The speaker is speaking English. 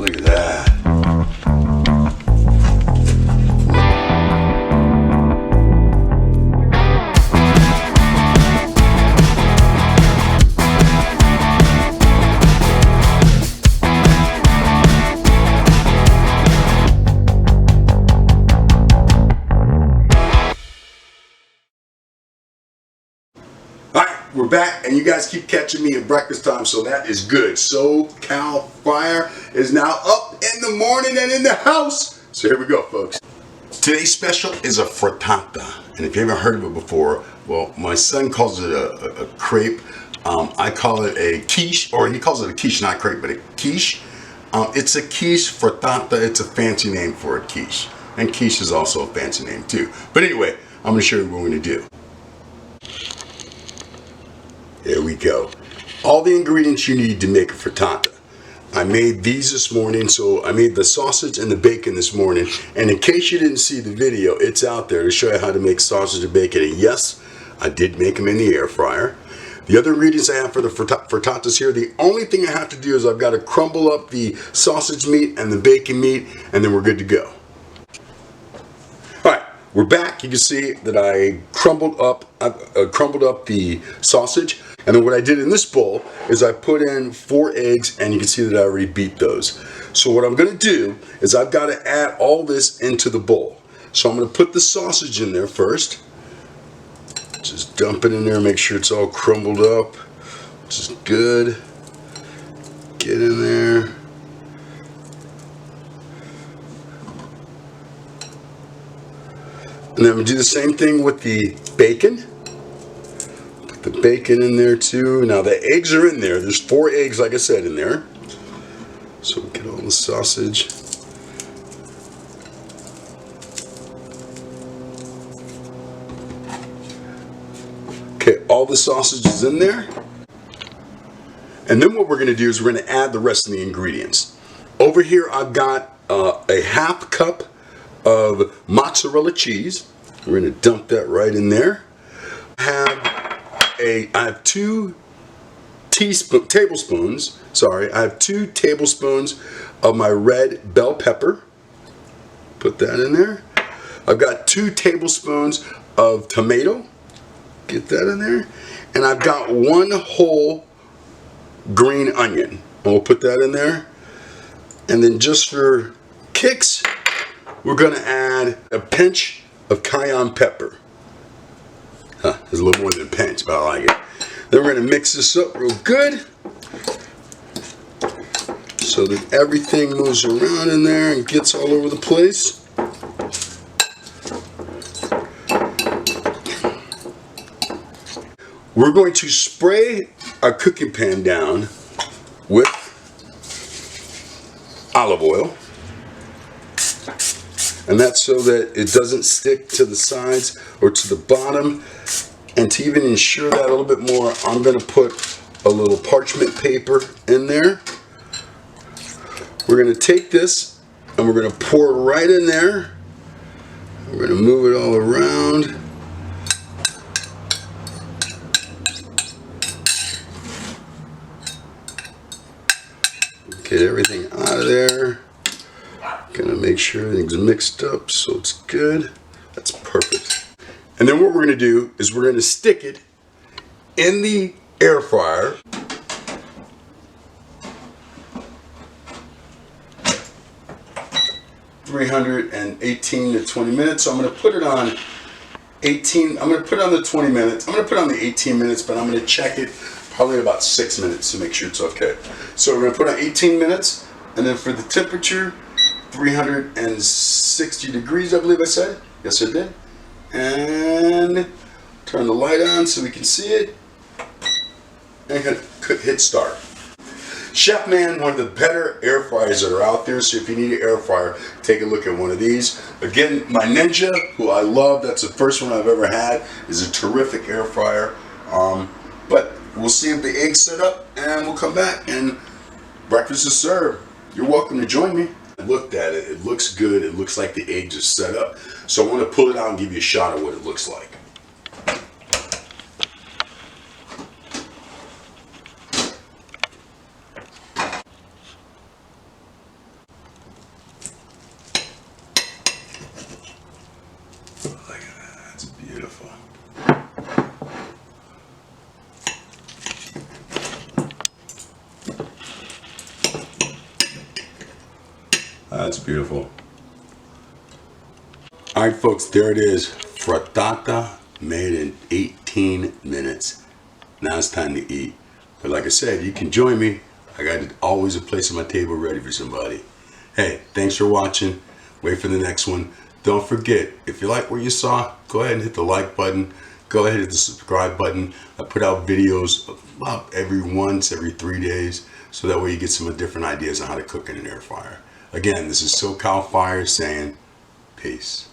Look at that. We're back, and you guys keep catching me at breakfast time, so that is good. SoCal Fryer is now up in the morning and in the house. So here we go, folks. Today's special is a frittata, and if you haven't heard of it before, well, my son calls it a crepe. I call it a quiche, or he calls it a quiche, not crepe, but a quiche. It's a quiche frittata. It's a fancy name for a quiche, and quiche is also a fancy name too. But anyway, I'm going to show you what we're going to do. There we go. All the ingredients you need to make a frittata. I made these this morning, so I made the sausage and the bacon this morning. And in case you didn't see the video, it's out there to show you how to make sausage and bacon. And yes, I did make them in the air fryer. The other ingredients I have for the frittatas here, the only thing I have to do is I've got to crumble up the sausage meat and the bacon meat, and then we're good to go. Alright, we're back. You can see that I crumbled up the sausage. And then what I did in this bowl is I put in 4 eggs, and you can see that I already beat those. So what I'm going to do is I've got to add all this into the bowl. So I'm going to put the sausage in there first. Just dump it in there, make sure it's all crumbled up. Just good. Get in there. And then I'm going to do the same thing with the bacon. The bacon in there too. Now the eggs are in there. There's 4 eggs, like I said, in there. So we get all the sausage. Okay, all the sausage is in there. And then what we're going to do is we're going to add the rest of the ingredients. Over here I've got a ½ cup of mozzarella cheese. We're going to dump that right in there. I have 2 tablespoons of my red bell pepper. Put that in there. I've got 2 tablespoons of tomato. Get that in there. And I've got 1 whole green onion. And we'll put that in there. And then just for kicks, we're going to add a pinch of cayenne pepper. There's a little more than a pinch, but I like it. Then we're going to mix this up real good so that everything moves around in there and gets all over the place. We're going to spray our cooking pan down with olive oil. And that's so that it doesn't stick to the sides or to the bottom. And to even ensure that a little bit more, I'm going to put a little parchment paper in there. We're going to take this and we're going to pour it right in there. We're going to move it all around. Get everything out of there. Gonna make sure everything's mixed up so it's good. That's perfect. And then what we're gonna do is we're gonna stick it in the air fryer. (318 to 20 minutes). So I'm gonna put it on 18. I'm gonna put it on the 20 minutes. I'm gonna put it on the 18 minutes, but I'm gonna check it probably about 6 minutes to make sure it's okay. So we're gonna put on 18 minutes, and then for the temperature, 360 degrees, I believe I said. Yes, I did. And turn the light on so we can see it. And hit start. Chef Man, one of the better air fryers that are out there. So if you need an air fryer, take a look at one of these. Again, my Ninja, who I love, that's the first one I've ever had, is a terrific air fryer. But we'll see if the eggs set up, and we'll come back and breakfast is served. You're welcome to join me. I looked at it. It looks good. It looks like the eggs are set up. So I want to pull it out and give you a shot of what it looks like. That's beautiful. All right, folks, there it is. Frittata made in 18 minutes. Now it's time to eat. But like I said, you can join me. I got always a place on my table ready for somebody. Hey, thanks for watching. Wait for the next one. Don't forget, if you like what you saw, go ahead and hit the like button. Go ahead and hit the subscribe button. I put out videos about every 3 days, so that way you get some different ideas on how to cook in an air fryer. Again, this is SoCal Fryer saying peace.